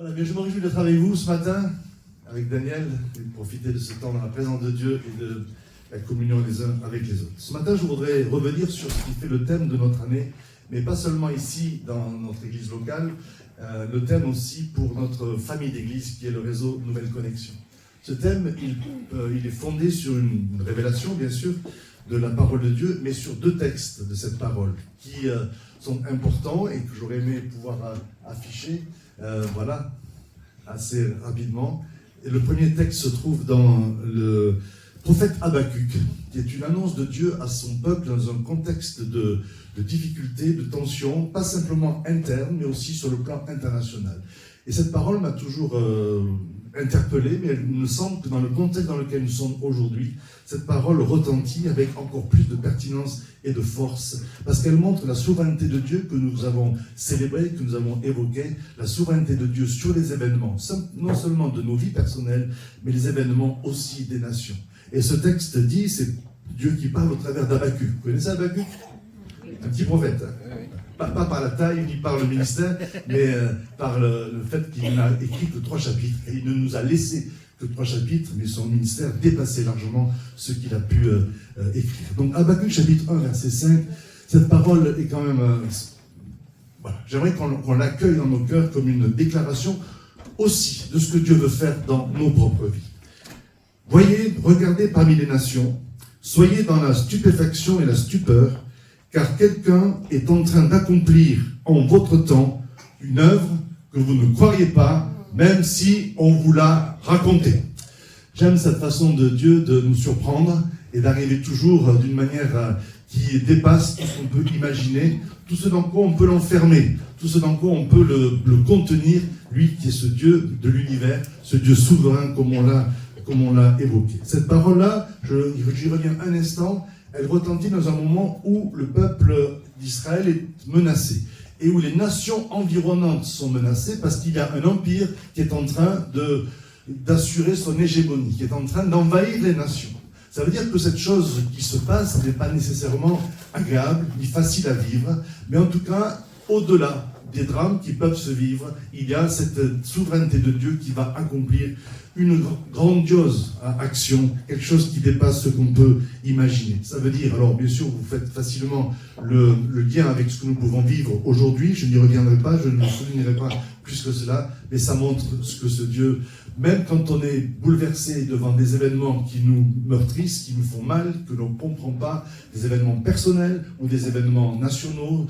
Voilà, bien, je me réjouis d'être avec vous ce matin, avec Daniel, et de profiter de ce temps dans la présence de Dieu et de la communion les uns avec les autres. Ce matin, je voudrais revenir sur ce qui fait le thème de notre année, mais pas seulement ici, dans notre église locale, le thème aussi pour notre famille d'église, qui est le réseau Nouvelle Connexion. Ce thème, il est fondé sur une révélation, bien sûr, de la parole de Dieu, mais sur deux textes de cette parole, qui sont importants et que j'aurais aimé pouvoir afficher, voilà, assez rapidement. Et le premier texte se trouve dans le prophète Habakkuk, qui est une annonce de Dieu à son peuple dans un contexte de difficultés, de tensions, pas simplement internes, mais aussi sur le plan international. Et cette parole m'a toujours interpellé, mais il me semble que dans le contexte dans lequel nous sommes aujourd'hui, cette parole retentit avec encore plus de pertinence et de force, parce qu'elle montre la souveraineté de Dieu que nous avons célébrée, que nous avons évoquée, la souveraineté de Dieu sur les événements, non seulement de nos vies personnelles, mais les événements aussi des nations. Et ce texte dit, c'est Dieu qui parle au travers d'Habakkuk. Vous connaissez Habakkuk ? Un petit prophète. Pas par la taille ni par le ministère, mais par le fait qu'il n'a écrit que 3 chapitres. Et il ne nous a laissé que 3 chapitres, mais son ministère dépassait largement ce qu'il a pu écrire. Donc Habakkuk chapitre 1, verset 5, cette parole est quand même... voilà. J'aimerais qu'on l'accueille dans nos cœurs comme une déclaration aussi de ce que Dieu veut faire dans nos propres vies. Voyez, regardez parmi les nations, soyez dans la stupéfaction et la stupeur, car quelqu'un est en train d'accomplir en votre temps une œuvre que vous ne croiriez pas, même si on vous l'a racontée. J'aime cette façon de Dieu de nous surprendre et d'arriver toujours d'une manière qui dépasse tout ce qu'on peut imaginer, tout ce dans quoi on peut l'enfermer, tout ce dans quoi on peut le contenir, lui qui est ce Dieu de l'univers, ce Dieu souverain comme on l'a évoqué. Cette parole-là, j'y reviens un instant, elle retentit dans un moment où le peuple d'Israël est menacé et où les nations environnantes sont menacées parce qu'il y a un empire qui est en train d'assurer son hégémonie, qui est en train d'envahir les nations. Ça veut dire que cette chose qui se passe n'est pas nécessairement agréable ni facile à vivre, mais en tout cas, au-delà des drames qui peuvent se vivre, il y a cette souveraineté de Dieu qui va accomplir une grandiose action, quelque chose qui dépasse ce qu'on peut imaginer. Ça veut dire, alors bien sûr, vous faites facilement le lien avec ce que nous pouvons vivre aujourd'hui, je n'y reviendrai pas, je ne le soulignerai pas plus que cela, mais ça montre ce que ce Dieu, même quand on est bouleversé devant des événements qui nous meurtrissent, qui nous font mal, que l'on ne comprend pas, des événements personnels ou des événements nationaux,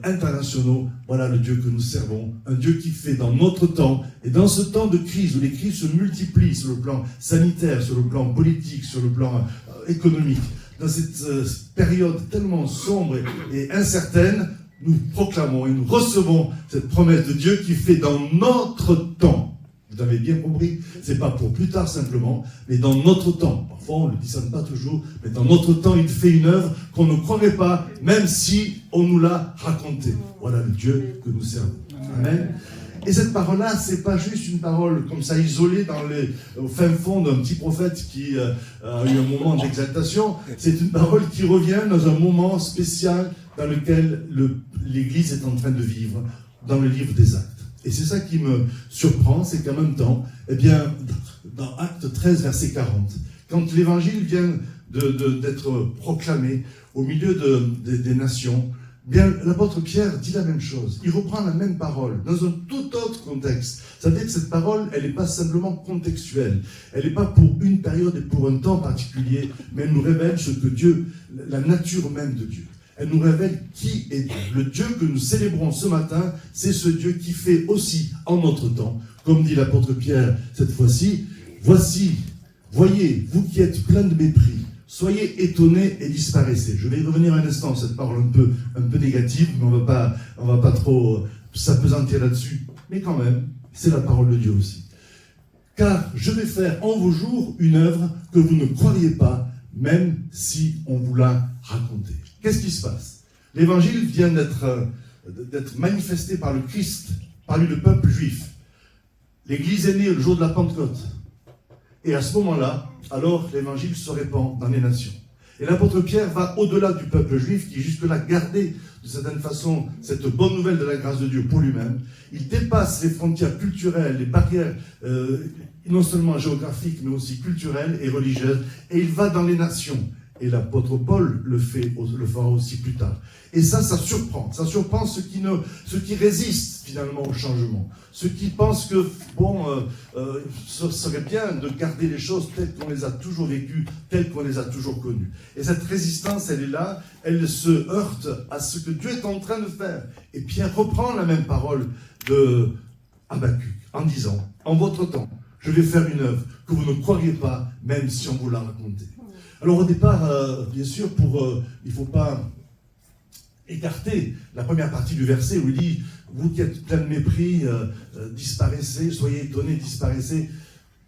internationaux, voilà le Dieu que nous servons, un Dieu qui fait dans notre temps, et dans ce temps de crise, où les crises se multiplient sur le plan sanitaire, sur le plan politique, sur le plan économique, dans cette période tellement sombre et incertaine, nous proclamons et nous recevons cette promesse de Dieu qui fait dans notre temps. Vous avez bien compris, c'est pas pour plus tard simplement, mais dans notre temps. Parfois on ne le discerne pas toujours, mais dans notre temps, il fait une œuvre qu'on ne croirait pas, même si on nous l'a racontée. Voilà le Dieu que nous servons. Amen. Et cette parole-là, c'est pas juste une parole comme ça isolée au fin fond d'un petit prophète qui a eu un moment d'exaltation. C'est une parole qui revient dans un moment spécial dans lequel l'Église est en train de vivre, dans le livre des Actes. Et c'est ça qui me surprend, c'est qu'en même temps, eh bien, dans Acte 13, verset 40, quand l'Évangile vient d'être proclamé au milieu des nations, bien, l'apôtre Pierre dit la même chose. Il reprend la même parole dans un tout autre contexte. Ça veut dire que cette parole, elle n'est pas simplement contextuelle. Elle n'est pas pour une période et pour un temps particulier, mais elle nous révèle ce que Dieu, la nature même de Dieu. Elle nous révèle qui est Dieu. Le Dieu que nous célébrons ce matin, c'est ce Dieu qui fait aussi en notre temps, comme dit l'apôtre Pierre cette fois-ci, voici, voyez, vous qui êtes plein de mépris, soyez étonnés et disparaissez. Je vais y revenir un instant, cette parole un peu négative, mais on va pas trop s'apesantir là-dessus. Mais quand même, c'est la parole de Dieu aussi. Car je vais faire en vos jours une œuvre que vous ne croiriez pas, même si on vous l'a racontée. Qu'est-ce qui se passe? L'évangile vient d'être manifesté par le Christ, parmi le peuple juif. L'Église est née le jour de la Pentecôte. Et à ce moment-là, alors l'évangile se répand dans les nations. Et l'apôtre Pierre va au-delà du peuple juif qui jusque-là gardait de certaine façon cette bonne nouvelle de la grâce de Dieu pour lui-même. Il dépasse les frontières culturelles, les barrières non seulement géographiques mais aussi culturelles et religieuses, et il va dans les nations. Et l'apôtre Paul le fera aussi plus tard. Et ça surprend. Ça surprend ceux qui résistent finalement au changement. Ceux qui pensent que, ce serait bien de garder les choses telles qu'on les a toujours vécues, telles qu'on les a toujours connues. Et cette résistance, elle est là, elle se heurte à ce que Dieu est en train de faire. Et Pierre reprend la même parole de Habacuc en disant, en votre temps, je vais faire une œuvre que vous ne croiriez pas, même si on vous l'a racontée. Alors au départ, bien sûr, il ne faut pas écarter la première partie du verset où il dit « Vous qui êtes plein de mépris, disparaissez, soyez étonnés, disparaissez ».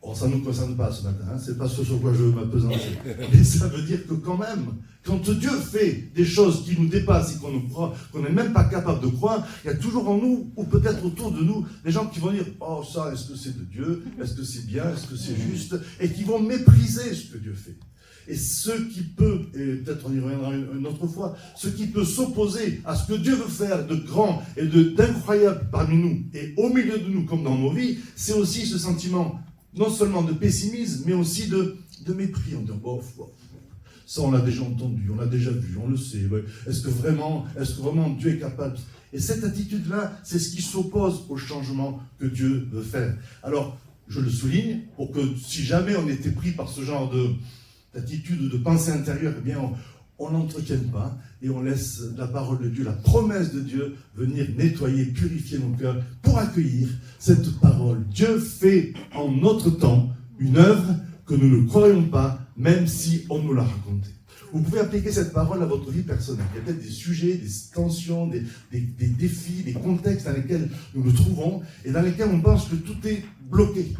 Bon, ça ne nous concerne pas ce matin, ce n'est pas ce sur quoi je veux m'apesantir. Mais ça veut dire que quand même, quand Dieu fait des choses qui nous dépassent et qu'on n'est même pas capable de croire, il y a toujours en nous, ou peut-être autour de nous, des gens qui vont dire « Oh ça, est-ce que c'est de Dieu? Est-ce que c'est bien? Est-ce que c'est juste ?» et qui vont mépriser ce que Dieu fait. Et ce qui peut, et peut-être on y reviendra une autre fois, ce qui peut s'opposer à ce que Dieu veut faire de grand et d'incroyable parmi nous et au milieu de nous comme dans nos vies, c'est aussi ce sentiment non seulement de pessimisme, mais aussi de mépris. On dit, ça on l'a déjà entendu, on l'a déjà vu, on le sait. Ouais. Est-ce que vraiment Dieu est capable? Et cette attitude-là, c'est ce qui s'oppose au changement que Dieu veut faire. Alors, je le souligne, pour que si jamais on était pris par ce genre d'attitude ou de pensée intérieure, eh bien, on n'entretienne pas et on laisse la parole de Dieu, la promesse de Dieu venir nettoyer, purifier nos cœurs pour accueillir cette parole. Dieu fait en notre temps une œuvre que nous ne croyons pas, même si on nous l'a racontée. Vous pouvez appliquer cette parole à votre vie personnelle. Il y a peut-être des sujets, des tensions, des défis, des contextes dans lesquels nous nous trouvons et dans lesquels on pense que tout est bloqué,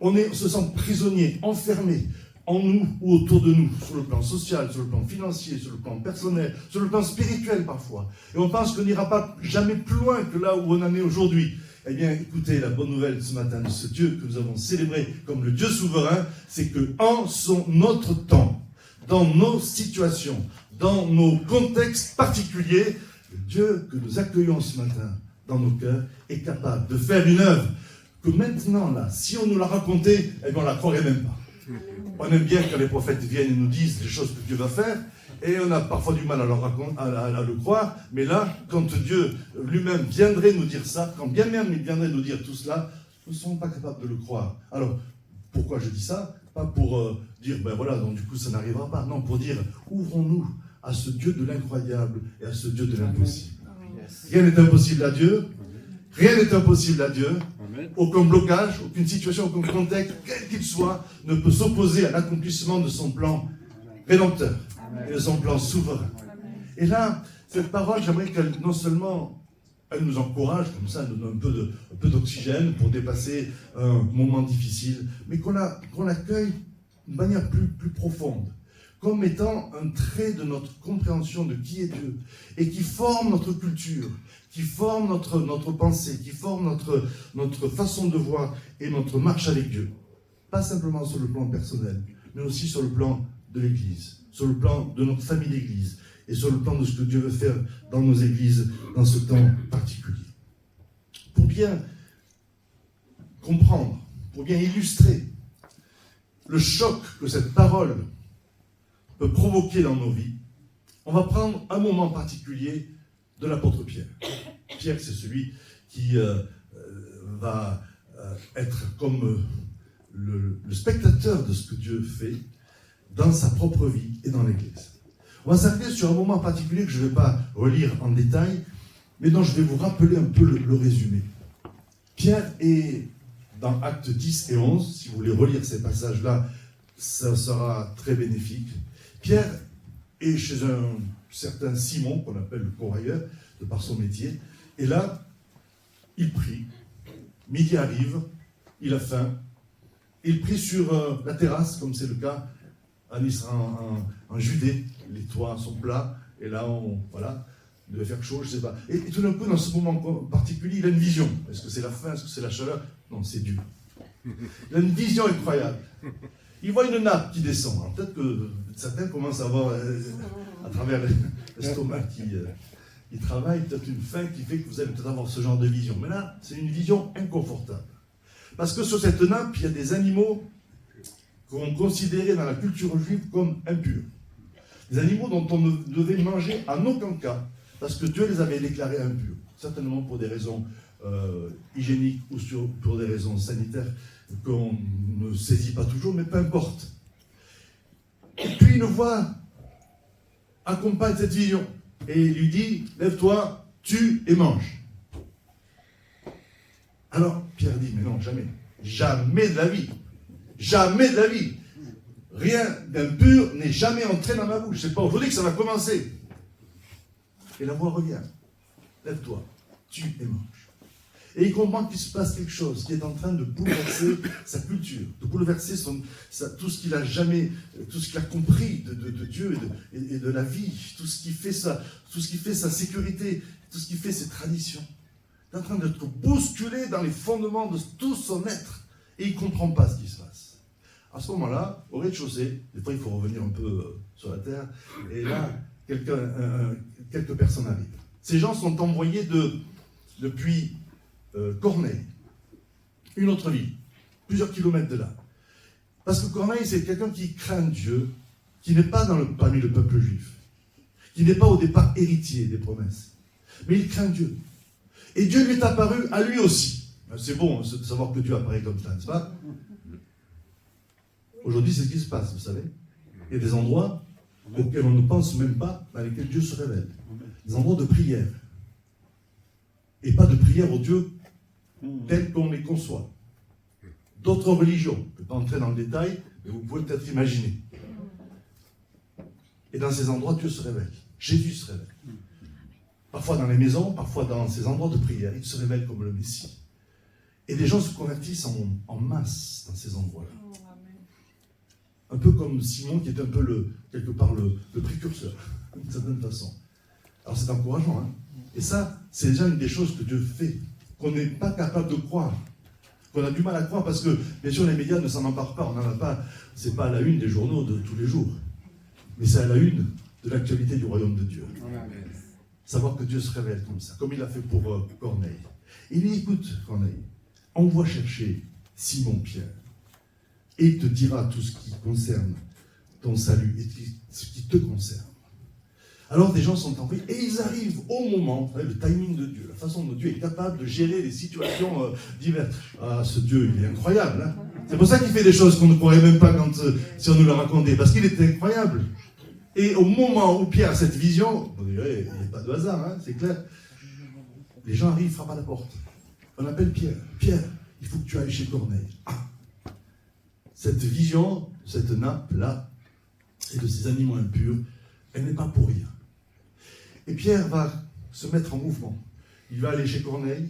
on se sent prisonnier, enfermé en nous ou autour de nous, sur le plan social, sur le plan financier, sur le plan personnel, sur le plan spirituel parfois. Et on pense qu'on n'ira pas jamais plus loin que là où on en est aujourd'hui. Eh bien, écoutez, la bonne nouvelle ce matin de ce Dieu que nous avons célébré comme le Dieu souverain, c'est que en notre temps, dans nos situations, dans nos contextes particuliers, le Dieu que nous accueillons ce matin dans nos cœurs est capable de faire une œuvre que maintenant, là, si on nous l'a raconté, eh bien, on ne la croirait même pas. On aime bien quand les prophètes viennent et nous disent les choses que Dieu va faire, et on a parfois du mal à le croire, mais là, quand Dieu lui-même viendrait nous dire ça, quand bien même il viendrait nous dire tout cela, nous ne sommes pas capables de le croire. Alors, pourquoi je dis ça? Pas pour dire, ben voilà, donc du coup ça n'arrivera pas. Non, pour dire, ouvrons-nous à ce Dieu de l'incroyable et à ce Dieu de l'impossible. Rien n'est impossible à Dieu. Rien n'est impossible à Dieu. Aucun blocage, aucune situation, aucun contexte, quel qu'il soit, ne peut s'opposer à l'accomplissement de son plan rédempteur et de son plan souverain. Et là, cette parole, j'aimerais qu'elle, non seulement, elle nous encourage, comme ça, elle nous donne un peu d'oxygène pour dépasser un moment difficile, mais qu'on l'accueille d'une manière plus profonde, comme étant un trait de notre compréhension de qui est Dieu, et qui forme notre culture, qui forme notre pensée, qui forme notre façon de voir et notre marche avec Dieu. Pas simplement sur le plan personnel, mais aussi sur le plan de l'Église, sur le plan de notre famille d'Église, et sur le plan de ce que Dieu veut faire dans nos églises, dans ce temps particulier. Pour bien comprendre, pour bien illustrer le choc que cette parole peut provoquer dans nos vies, on va prendre un moment particulier de l'apôtre Pierre. Pierre, c'est celui qui va être comme le spectateur de ce que Dieu fait dans sa propre vie et dans l'Église. On va s'arrêter sur un moment particulier que je ne vais pas relire en détail, mais dont je vais vous rappeler un peu le résumé. Pierre est dans Actes 10 et 11, si vous voulez relire ces passages-là, ça sera très bénéfique. Pierre est chez un certain Simon, qu'on appelle le courrier, de par son métier, et là, il prie. Midi arrive, il a faim, il prie sur la terrasse, comme c'est le cas en Judée. Les toits sont plats, et là, il devait faire chaud, je ne sais pas. Et tout d'un coup, dans ce moment particulier, il a une vision. Est-ce que c'est la faim, est-ce que c'est la chaleur? Non, c'est Dieu. Il a une vision incroyable. Il voit une nappe qui descend. Alors peut-être que certains commencent à avoir, à travers l'estomac qui travaille, peut-être une faim qui fait que vous allez peut-être avoir ce genre de vision. Mais là, c'est une vision inconfortable. Parce que sur cette nappe, il y a des animaux qu'on considérait dans la culture juive comme impurs. Des animaux dont on ne devait manger en aucun cas, parce que Dieu les avait déclarés impurs. Certainement pour des raisons hygiéniques ou pour des raisons sanitaires qu'on ne saisit pas toujours, mais peu importe. Et puis une voix accompagne cette vision et lui dit, lève-toi, tue et mange. Alors Pierre dit, mais non, jamais. Jamais de la vie. Jamais de la vie. Rien d'impur n'est jamais entré dans ma bouche. C'est pas aujourd'hui que ça va commencer. Et la voix revient. Lève-toi, tue et mange. Et il comprend qu'il se passe quelque chose qui est en train de bouleverser sa culture, de bouleverser tout ce qu'il a jamais, tout ce qu'il a compris de Dieu et de la vie, tout ce qui fait sa sécurité, tout ce qui fait ses traditions. Il est en train d'être bousculé dans les fondements de tout son être. Et il ne comprend pas ce qui se passe. À ce moment-là, au rez-de-chaussée, des fois il faut revenir un peu sur la terre, et là, quelques personnes arrivent. Ces gens sont envoyés depuis Corneille, une autre ville, plusieurs kilomètres de là. Parce que Corneille, c'est quelqu'un qui craint Dieu, qui n'est pas parmi le peuple juif, qui n'est pas au départ héritier des promesses, mais il craint Dieu. Et Dieu lui est apparu à lui aussi. C'est bon de savoir que Dieu apparaît comme ça, n'est-ce pas? Aujourd'hui, c'est ce qui se passe, vous savez. Il y a des endroits auxquels on ne pense même pas, dans lesquels Dieu se révèle. Des endroits de prière. Et pas de prière au Dieu tel qu'on les conçoit. D'autres religions, je ne vais pas entrer dans le détail, mais vous pouvez peut-être imaginer. Et dans ces endroits, Dieu se révèle. Jésus se révèle. Parfois dans les maisons, parfois dans ces endroits de prière, il se révèle comme le Messie. Et des gens se convertissent en masse dans ces endroits-là. Un peu comme Simon, qui est un peu quelque part le précurseur, d'une certaine façon. Alors c'est encourageant, hein. Et ça, c'est déjà une des choses que Dieu fait, qu'on n'est pas capable de croire, qu'on a du mal à croire, parce que, bien sûr, les médias ne s'en emparent pas, on n'en a pas, c'est pas à la une des journaux de tous les jours, mais c'est à la une de l'actualité du royaume de Dieu. Savoir que Dieu se révèle comme ça, comme il l'a fait pour Corneille. Il dit, écoute, Corneille, envoie chercher Simon-Pierre, et il te dira tout ce qui concerne ton salut, et ce qui te concerne. Alors des gens sont envoyés, et ils arrivent au moment, le timing de Dieu, la façon dont Dieu est capable de gérer des situations diverses. Ah, ce Dieu, il est incroyable. Hein. C'est pour ça qu'il fait des choses qu'on ne croirait même pas si on nous le racontait, parce qu'il est incroyable. Et au moment où Pierre a cette vision, vous direz, il n'y a pas de hasard, hein, c'est clair. Les gens arrivent, frappent à la porte. On appelle Pierre. Pierre, il faut que tu ailles chez Corneille. Ah, cette vision, cette nappe-là, et de ces animaux impurs, elle n'est pas pour rien. Et Pierre va se mettre en mouvement. Il va aller chez Corneille,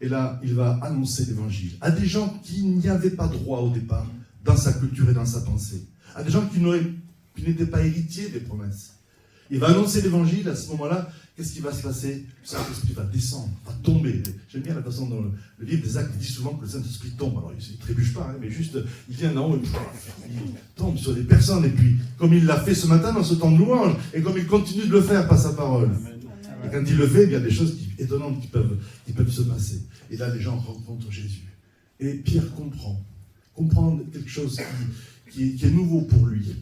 et là, il va annoncer l'évangile à des gens qui n'y avaient pas droit au départ, dans sa culture et dans sa pensée. À des gens qui n'étaient pas héritiers des promesses. Il va annoncer l'évangile, à ce moment-là, qu'est-ce qui va se passer? Le Saint-Esprit va descendre, va tomber. J'aime bien la façon dont le livre des Actes dit souvent que le Saint-Esprit tombe. Alors, il ne trébuche pas, hein, mais juste, il vient d'en haut, il tombe sur des personnes, et puis, comme il l'a fait ce matin dans ce temps de louange, et comme il continue de le faire par sa parole. Et quand il le fait, il y a des choses étonnantes qui peuvent se passer. Et là, les gens rencontrent Jésus. Et Pierre comprend quelque chose qui est nouveau pour lui.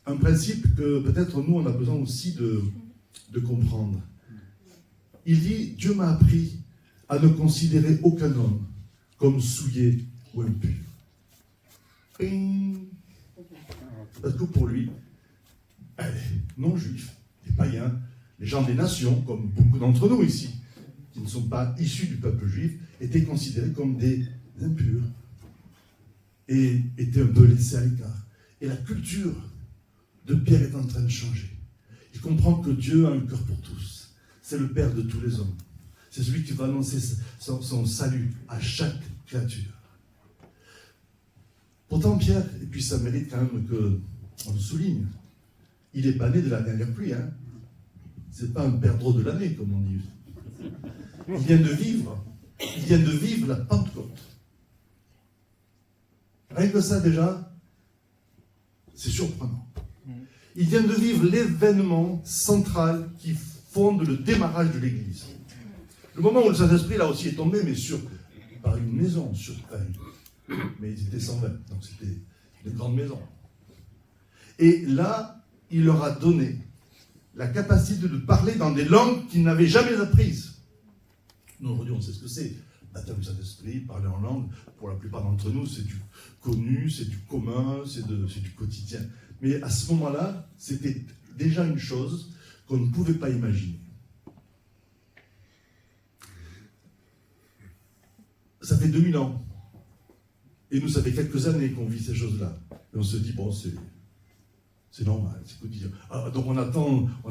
Un principe que peut-être nous, on a besoin aussi de comprendre. Il dit, Dieu m'a appris à ne considérer aucun homme comme souillé ou impur. Parce que pour lui, les non-juifs, les païens, les gens des nations, comme beaucoup d'entre nous ici, qui ne sont pas issus du peuple juif, étaient considérés comme des impurs et étaient un peu laissés à l'écart. Et la culture de Pierre est en train de changer. Il comprend que Dieu a un cœur pour tous. C'est le Père de tous les hommes. C'est celui qui va annoncer son salut à chaque créature. Pourtant, Pierre, et puis ça mérite quand même qu'on le souligne, il n'est pas né de la dernière pluie. Hein. C'est pas un perdreau de l'année, comme on dit. Il vient de vivre la Pentecôte. Rien que ça, déjà, C'est surprenant. Il vient de vivre l'événement central qui fonde le démarrage de l'Église. Le moment où le Saint-Esprit, là aussi, est tombé, mais par une maison, mais ils étaient 120, donc c'était une grande maison. Et là, il leur a donné la capacité de parler dans des langues qu'ils n'avaient jamais apprises. Nous, aujourd'hui, on sait ce que c'est. Baptême du Saint-Esprit, parler en langue, pour la plupart d'entre nous, c'est du connu, c'est du commun, c'est du quotidien. Mais à ce moment-là, c'était déjà une chose qu'on ne pouvait pas imaginer. Ça fait 2000 ans. Et nous, ça fait quelques années qu'on vit ces choses-là. Et on se dit, bon, c'est normal, c'est quotidien. Alors, donc on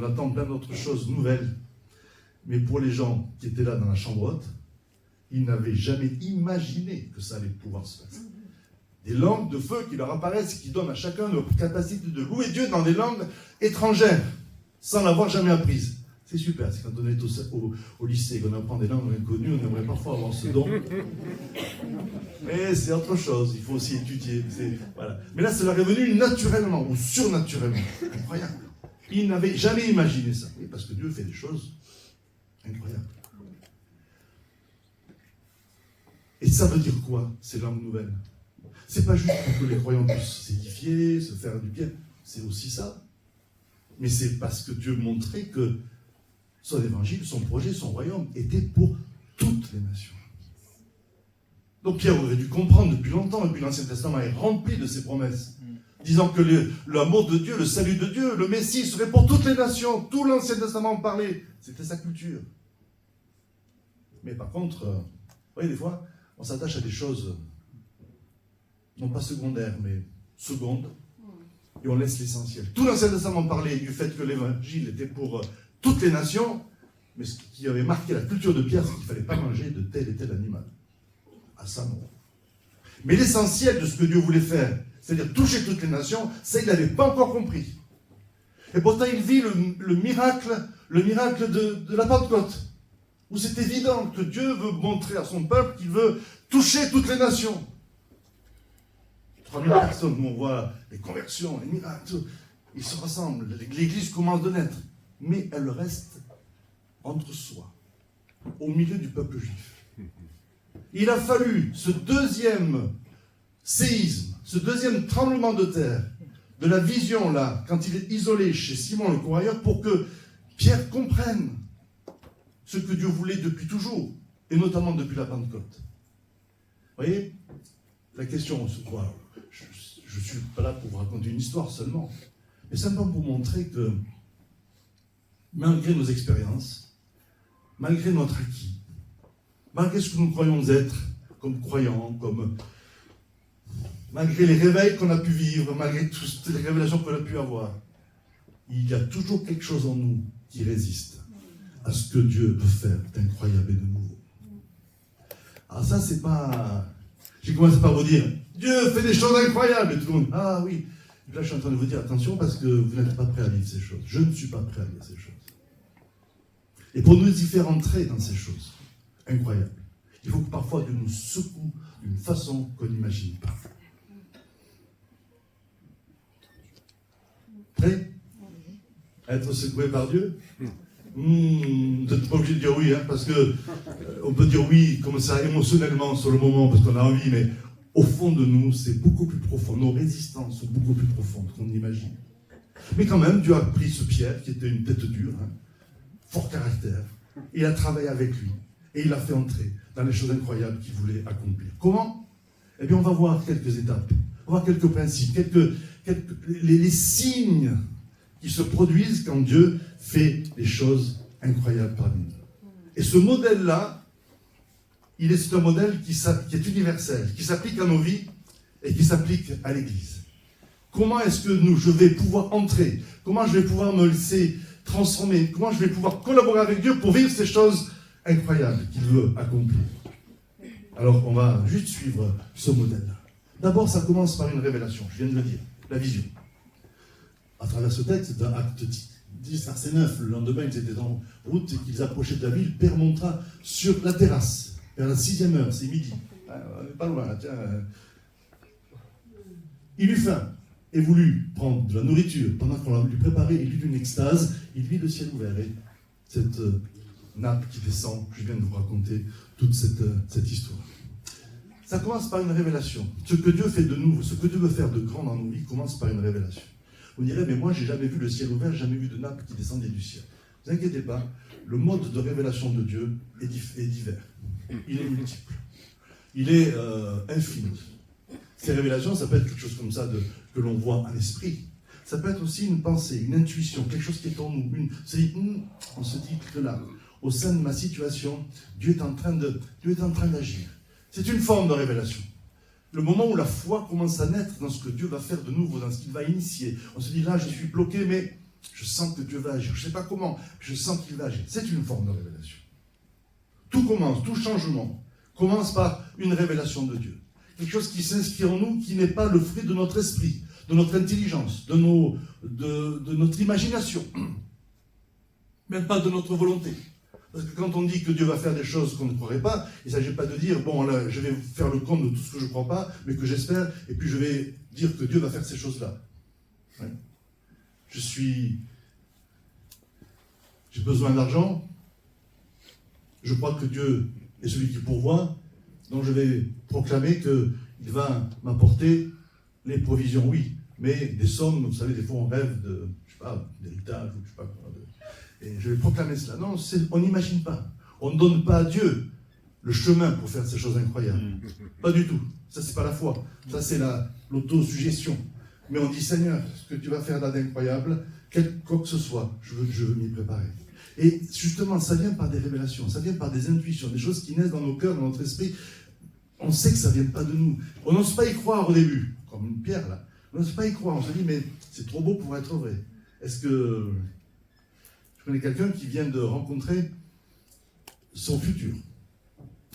attend plein d'autres choses nouvelles. Mais pour les gens qui étaient là dans la chambre haute, ils n'avaient jamais imaginé que ça allait pouvoir se passer. Des langues de feu qui leur apparaissent, qui donnent à chacun leur capacité de louer Dieu dans des langues étrangères, sans l'avoir jamais apprises. C'est super, c'est quand on est au lycée, qu'on apprend des langues inconnues, on aimerait parfois avoir ce don. Mais c'est autre chose, il faut aussi étudier. Voilà. Mais là, ça leur est venu naturellement, ou surnaturellement. Incroyable. Ils n'avaient jamais imaginé ça. Oui, parce que Dieu fait des choses incroyables. Et ça veut dire quoi, ces langues nouvelles? C'est pas juste pour que les croyants puissent s'édifier, se faire du bien, c'est aussi ça. Mais c'est parce que Dieu montrait que son évangile, son projet, son royaume était pour toutes les nations. Donc Pierre aurait dû comprendre depuis longtemps, et puis l'Ancien Testament est rempli de ces promesses, disant que l'amour de Dieu, le salut de Dieu, le Messie serait pour toutes les nations. Tout l'Ancien Testament en parlait. C'était sa culture. Mais par contre, vous voyez, des fois, on s'attache à des choses, non pas secondaires, mais secondes, et on laisse l'essentiel. Tout l'Ancien Testament parlait du fait que l'évangile était pour toutes les nations, mais ce qui avait marqué la culture de Pierre, c'est qu'il ne fallait pas manger de tel et tel animal. À ça, non. Mais l'essentiel de ce que Dieu voulait faire, c'est-à-dire toucher toutes les nations, ça, il n'avait pas encore compris. Et pourtant, il vit le miracle de la Pentecôte, où c'est évident que Dieu veut montrer à son peuple qu'il veut toucher toutes les nations. 3000 personnes, où on voit les conversions, les miracles, ils se rassemblent, l'Église commence de naître, mais elle reste entre soi, au milieu du peuple juif. Il a fallu ce deuxième séisme, ce deuxième tremblement de terre, de la vision là, quand il est isolé chez Simon le courrier, pour que Pierre comprenne ce que Dieu voulait depuis toujours, et notamment depuis la Pentecôte. Vous voyez, la question, c'est quoi? Je ne suis pas là pour vous raconter une histoire seulement, mais simplement pour montrer que, malgré nos expériences, malgré notre acquis, malgré ce que nous croyons être comme croyants, malgré les réveils qu'on a pu vivre, malgré toutes les révélations qu'on a pu avoir, il y a toujours quelque chose en nous qui résiste à ce que Dieu peut faire d'incroyable et de nouveau. Alors ça, c'est pas... J'ai commencé par vous dire, Dieu fait des choses incroyables, et tout le monde, ah oui. Là, je suis en train de vous dire, attention, parce que vous n'êtes pas prêt à vivre ces choses. Je ne suis pas prêt à vivre ces choses. Et pour nous y faire entrer dans ces choses incroyables, il faut que parfois Dieu nous secoue d'une façon qu'on n'imagine pas. Prêt à être secoué par Dieu? Vous n'êtes pas obligé de dire oui, hein, parce que on peut dire oui comme ça émotionnellement sur le moment, parce qu'on a envie, mais au fond de nous, c'est beaucoup plus profond. Nos résistances sont beaucoup plus profondes qu'on n'imagine. Mais quand même, Dieu a pris ce Pierre, qui était une tête dure, hein, fort caractère, et il a travaillé avec lui, et il l'a fait entrer dans les choses incroyables qu'il voulait accomplir. Comment? Eh bien, on va voir quelques étapes, on va voir quelques principes, les signes qui se produisent quand Dieu fait des choses incroyables parmi nous. Et ce modèle-là, c'est un modèle qui est universel, qui s'applique à nos vies et qui s'applique à l'Église. Comment est-ce que je vais pouvoir entrer? Comment je vais pouvoir me laisser transformer? Comment je vais pouvoir collaborer avec Dieu pour vivre ces choses incroyables qu'il veut accomplir? Alors, on va juste suivre ce modèle-là. D'abord, ça commence par une révélation, je viens de le dire, la vision. À travers ce texte, dans Acte 10, verset 9, le lendemain, ils étaient en route et qu'ils approchaient de la ville. Pierre montra sur la terrasse, vers la 6e heure, c'est midi. On n'est pas loin, là, tiens. Il eut faim. ait voulu prendre de la nourriture pendant qu'on l'a lui préparé, il eut une extase, il vit le ciel ouvert. Et cette nappe qui descend, je viens de vous raconter toute cette histoire. Ça commence par une révélation. Ce que Dieu fait de nous, ce que Dieu veut faire de grand dans nos vies, commence par une révélation. Vous direz, mais moi, j'ai jamais vu le ciel ouvert, j'ai jamais vu de nappe qui descendait du ciel. Ne vous inquiétez pas, le mode de révélation de Dieu est divers. Il est multiple. Il est infini. Ces révélations, ça peut être quelque chose comme ça que l'on voit en esprit. Ça peut être aussi une pensée, une intuition, quelque chose qui est en nous. On se dit que là, au sein de ma situation, Dieu est en train d'agir. C'est une forme de révélation. Le moment où la foi commence à naître dans ce que Dieu va faire de nouveau, dans ce qu'il va initier. On se dit là, je suis bloqué, mais je sens que Dieu va agir. Je ne sais pas comment, je sens qu'il va agir. C'est une forme de révélation. Tout commence, tout changement commence par une révélation de Dieu. Quelque chose qui s'inspire en nous, qui n'est pas le fruit de notre esprit, de notre intelligence, de notre imagination, même pas de notre volonté. Parce que quand on dit que Dieu va faire des choses qu'on ne croirait pas, il ne s'agit pas de dire, bon, là, je vais faire le compte de tout ce que je ne crois pas, mais que j'espère, et puis je vais dire que Dieu va faire ces choses-là. Ouais. J'ai besoin d'argent, je crois que Dieu est celui qui pourvoit, donc je vais proclamer qu'il va m'apporter les provisions, oui, mais des sommes, vous savez, des fois on rêve de, je sais pas, d'héritage, ou je sais pas quoi, et je vais proclamer cela. Non, on n'imagine pas. On ne donne pas à Dieu le chemin pour faire ces choses incroyables. Pas du tout. Ça, c'est pas la foi. Ça, c'est l'autosuggestion. Mais on dit, Seigneur, ce que tu vas faire là d'incroyable, quoi que ce soit, je veux m'y préparer. Et justement, ça vient par des révélations, ça vient par des intuitions, des choses qui naissent dans nos cœurs, dans notre esprit. On sait que ça ne vient pas de nous. On n'ose pas y croire au début, comme une pierre là. On n'ose pas y croire. On se dit, mais c'est trop beau pour être vrai. Est-ce que... Je connais quelqu'un qui vient de rencontrer son futur.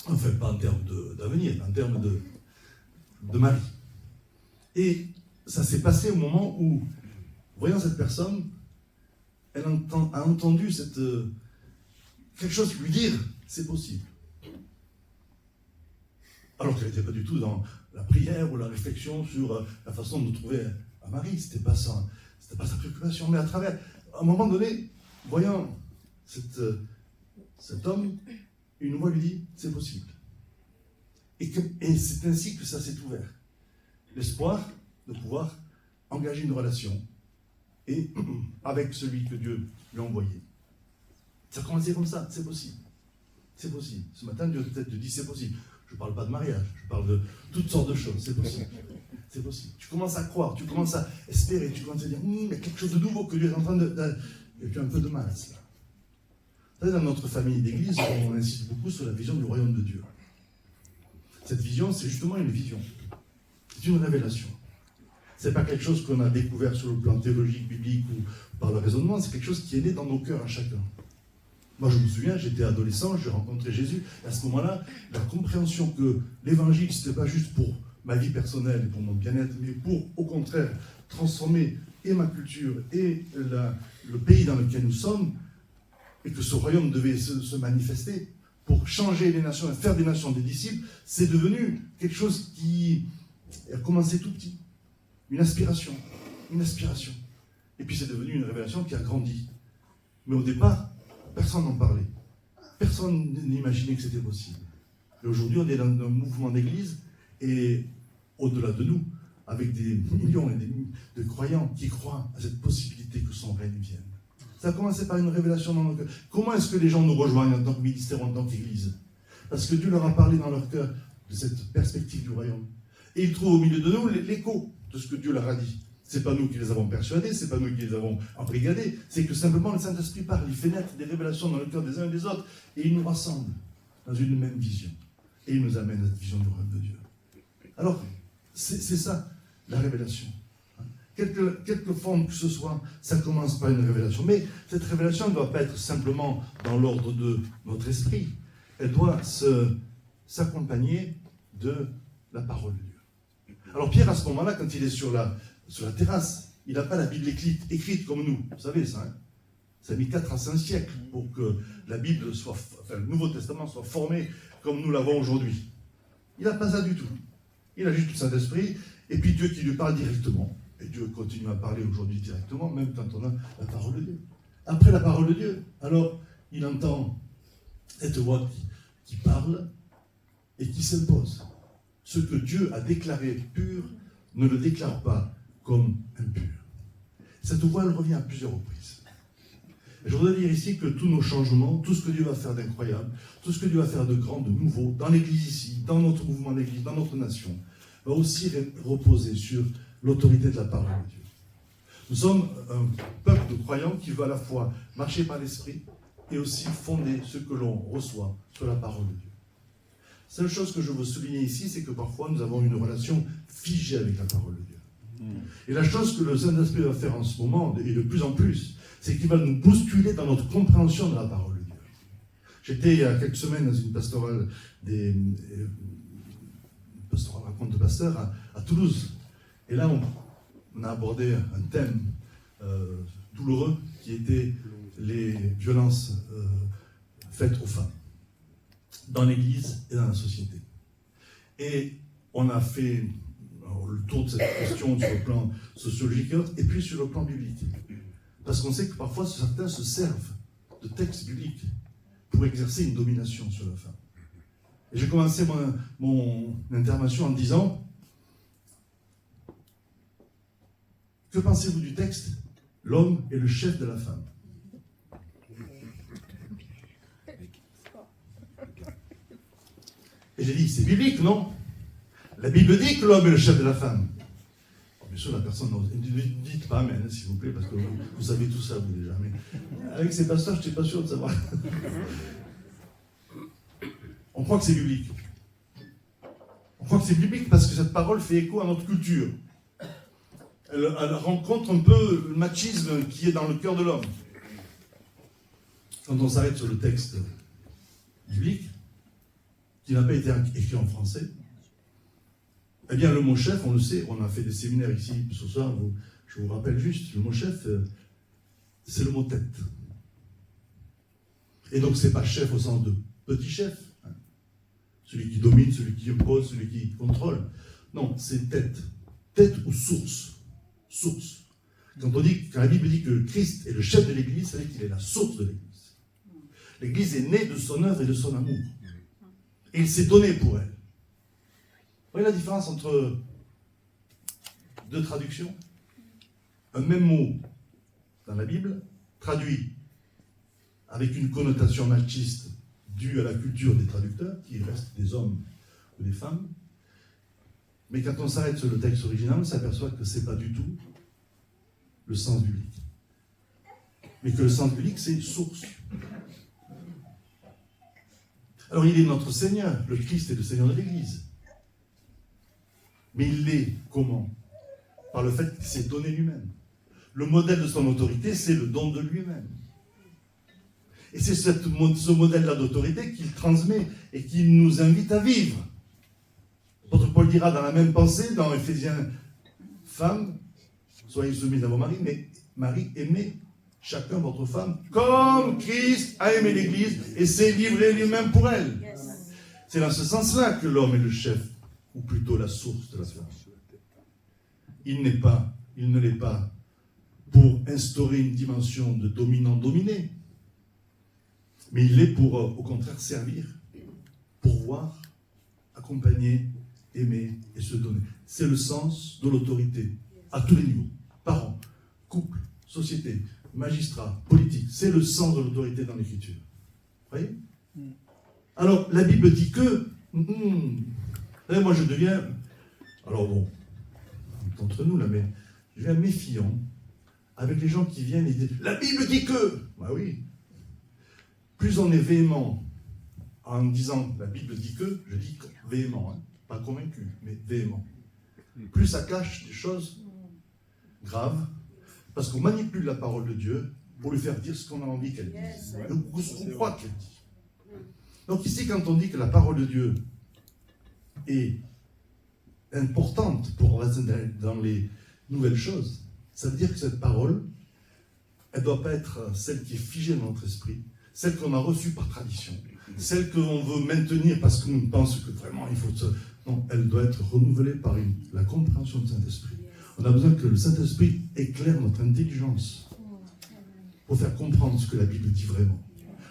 Enfin, pas en termes d'avenir, en termes de mari. Et ça s'est passé au moment où, voyant cette personne, elle a entendu quelque chose lui dire « c'est possible ». Alors qu'elle n'était pas du tout dans la prière ou la réflexion sur la façon de trouver un mari. C'était pas sa préoccupation. Mais à un moment donné, voyant cet homme, une voix lui dit « c'est possible ». Et c'est ainsi que ça s'est ouvert. L'espoir de pouvoir engager une relation et avec celui que Dieu lui a envoyé. Ça a commencé comme ça, c'est possible. C'est possible. Ce matin, Dieu peut-être te dit c'est possible. Je ne parle pas de mariage, je parle de toutes sortes de choses, c'est possible. C'est possible. Tu commences à croire, tu commences à espérer, tu commences à dire il y a quelque chose de nouveau que Dieu est en train de... Et tu as un peu de mal à cela. Vous savez, dans notre famille d'église, on insiste beaucoup sur la vision du royaume de Dieu. Cette vision, c'est justement une vision. C'est une révélation. Ce n'est pas quelque chose qu'on a découvert sur le plan théologique, biblique ou par le raisonnement, c'est quelque chose qui est né dans nos cœurs à chacun. Moi, je me souviens, j'étais adolescent, j'ai rencontré Jésus, et à ce moment-là, la compréhension que l'évangile, ce n'était pas juste pour ma vie personnelle et pour mon bien-être, mais pour, au contraire, transformer et ma culture et le pays dans lequel nous sommes, et que ce royaume devait se manifester pour changer les nations et faire des nations des disciples, c'est devenu quelque chose qui a commencé tout petit. Une aspiration. Et puis c'est devenu une révélation qui a grandi. Mais au départ, personne n'en parlait. Personne n'imaginait que c'était possible. Et aujourd'hui, on est dans un mouvement d'église, et au-delà de nous, avec des millions et des millions de croyants qui croient à cette possibilité que son règne vienne. Ça a commencé par une révélation dans nos cœurs. Comment est-ce que les gens nous rejoignent en tant que ministère, en tant qu'église? Parce que Dieu leur a parlé dans leur cœur de cette perspective du royaume. Et ils trouvent au milieu de nous l'écho de ce que Dieu leur a dit. C'est pas nous qui les avons persuadés, c'est pas nous qui les avons embrigadés, c'est que simplement le Saint-Esprit parle, il fait naître des révélations dans le cœur des uns et des autres, et il nous rassemble dans une même vision. Et il nous amène à cette vision du royaume de Dieu. Alors, c'est ça, la révélation. Quelque forme que ce soit, ça commence par une révélation. Mais cette révélation ne doit pas être simplement dans l'ordre de notre esprit. Elle doit s'accompagner de la parole de Dieu. Alors Pierre, à ce moment-là, quand il est sur la terrasse, il n'a pas la Bible écrite comme nous. Vous savez ça, hein? Ça a mis 4 à 5 siècles pour que la Bible le Nouveau Testament soit formé comme nous l'avons aujourd'hui. Il n'a pas ça du tout. Il a juste le Saint-Esprit, et puis Dieu qui lui parle directement. Et Dieu continue à parler aujourd'hui directement, même quand on a la parole de Dieu. Après la parole de Dieu, alors il entend cette voix qui parle et qui s'impose. Ce que Dieu a déclaré pur ne le déclare pas comme impur. Cette voix, elle revient à plusieurs reprises. Et je voudrais dire ici que tous nos changements, tout ce que Dieu va faire d'incroyable, tout ce que Dieu va faire de grand, de nouveau, dans l'Église ici, dans notre mouvement d'Église, dans notre nation, va aussi reposer sur l'autorité de la parole de Dieu. Nous sommes un peuple de croyants qui veut à la fois marcher par l'Esprit et aussi fonder ce que l'on reçoit sur la parole de Dieu. La seule chose que je veux souligner ici, c'est que parfois nous avons une relation figée avec la parole de Dieu. Et la chose que le Saint-Esprit va faire en ce moment, et de plus en plus, c'est qu'il va nous bousculer dans notre compréhension de la parole de Dieu. J'étais il y a quelques semaines dans une pastorale rencontre de pasteurs à Toulouse. Et là, on a abordé un thème douloureux qui était les violences faites aux femmes dans l'Église et dans la société. Et on a fait le tour de cette question sur le plan sociologique et puis sur le plan biblique. Parce qu'on sait que parfois certains se servent de textes bibliques pour exercer une domination sur la femme. Et j'ai commencé mon intervention en disant: que pensez-vous du texte? L'homme est le chef de la femme. Et j'ai dit, c'est biblique, non? La Bible dit que l'homme est le chef de la femme. Bien sûr, la personne n'ose. Ne dites pas amen, s'il vous plaît, parce que vous savez tout ça, vous déjà. Mais avec ces pasteurs, je n'étais pas sûr de savoir. On croit que c'est biblique. On croit que c'est biblique parce que cette parole fait écho à notre culture. Elle rencontre un peu le machisme qui est dans le cœur de l'homme. Quand on s'arrête sur le texte biblique, qui n'a pas été écrit en français, eh bien le mot chef, on le sait, on a fait des séminaires ici ce soir, je vous rappelle juste, le mot chef, c'est le mot tête. Et donc c'est pas chef au sens de petit chef, hein, celui qui domine, celui qui impose, celui qui contrôle. Non, c'est tête. Tête ou source. Source. Quand la Bible dit que Christ est le chef de l'Église, ça veut dire qu'il est la source de l'Église. L'Église est née de son œuvre et de son amour. Et il s'est donné pour elle. Vous voyez la différence entre deux traductions? Un même mot dans la Bible, traduit avec une connotation machiste due à la culture des traducteurs, qui restent des hommes ou des femmes. Mais quand on s'arrête sur le texte original, on s'aperçoit que ce n'est pas du tout le sens biblique. Mais que le sens biblique, c'est source. Alors il est notre Seigneur, le Christ est le Seigneur de l'Église. Mais il l'est comment? Par le fait qu'il s'est donné lui-même. Le modèle de son autorité, c'est le don de lui-même. Et c'est ce modèle-là d'autorité qu'il transmet et qu'il nous invite à vivre. L'apôtre Paul dira dans la même pensée, dans Éphésiens, femmes, soyez soumises à vos maris, mais maris, aimez chacun votre femme comme Christ a aimé l'Église et s'est livré lui-même pour elle. Yes. C'est dans ce sens-là que l'homme est le chef, ou plutôt la source de la femme. Il ne l'est pas pour instaurer une dimension de dominant-dominé, mais il l'est pour, au contraire, servir, pourvoir, accompagner, aimer et se donner. C'est le sens de l'autorité, à tous les niveaux. Parents, couple, société, magistrat, politique. C'est le sens de l'autorité dans l'Écriture. Vous voyez? Alors, la Bible dit que... moi, je deviens... Alors bon, entre nous, là, mais je deviens méfiant avec les gens qui viennent et disent « La Bible dit que... » Bah oui. Plus on est véhément en disant « La Bible dit que », je dis véhément, hein, pas convaincu, mais véhément. Plus ça cache des choses graves, parce qu'on manipule la parole de Dieu pour lui faire dire ce qu'on a envie qu'elle dise, ou ce qu'on croit qu'elle dit. Donc ici, quand on dit que la parole de Dieu est importante pour rester dans les nouvelles choses, ça veut dire que cette parole, elle ne doit pas être celle qui est figée dans notre esprit, celle qu'on a reçue par tradition, celle qu'on veut maintenir parce qu'on pense que vraiment il faut... Non, elle doit être renouvelée par la compréhension du Saint-Esprit. On a besoin que le Saint-Esprit éclaire notre intelligence pour faire comprendre ce que la Bible dit vraiment.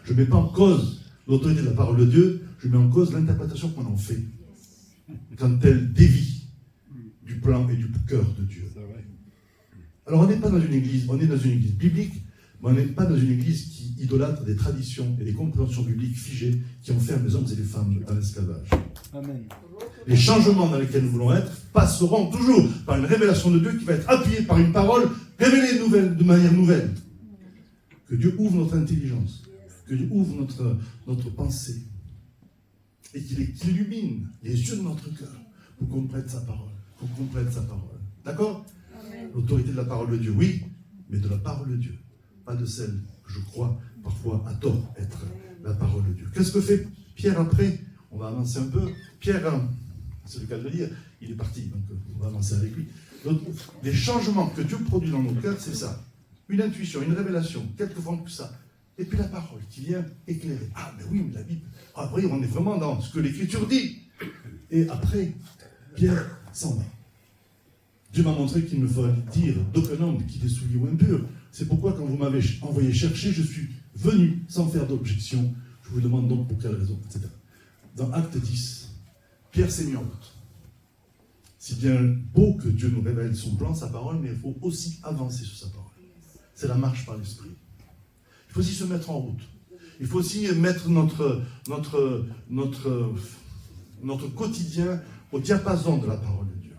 Je ne mets pas en cause l'autorité de la parole de Dieu, je mets en cause l'interprétation qu'on en fait quand elle dévie du plan et du cœur de Dieu. Alors on n'est pas dans une église, on est dans une église biblique, mais on n'est pas dans une église qui idolâtre des traditions et des compréhensions bibliques figées qui enferment les hommes et les femmes dans l'esclavage. Amen. Les changements dans lesquels nous voulons être passeront toujours par une révélation de Dieu qui va être appuyée par une parole révélée de manière nouvelle. Que Dieu ouvre notre intelligence, que Dieu ouvre notre pensée et qu'il illumine les yeux de notre cœur pour qu'on comprenne sa parole. D'accord? L'autorité de la parole de Dieu, oui, mais de la parole de Dieu, pas de celle que je crois parfois à tort être la parole de Dieu. Qu'est-ce que fait Pierre après? On va avancer un peu. Pierre, c'est le cas de le dire, il est parti, donc on va avancer avec lui. Donc, les changements que Dieu produit dans nos cœurs, c'est ça. Une intuition, une révélation, quelquefois que ça. Et puis la parole qui vient éclairer. Ah, mais oui, mais la Bible. Après, on est vraiment dans ce que l'Écriture dit. Et après, Pierre s'en va. Dieu m'a montré qu'il me ferait dire d'aucun homme qu'il est souillé ou impur. C'est pourquoi, quand vous m'avez envoyé chercher, je suis venu sans faire d'objection. Je vous demande donc pour quelle raison, etc. Dans Acte 10, Pierre s'est mis en route. C'est bien beau que Dieu nous révèle son plan, sa parole, mais il faut aussi avancer sur sa parole. C'est la marche par l'Esprit. Il faut aussi se mettre en route. Il faut aussi mettre notre quotidien au diapason de la parole de Dieu.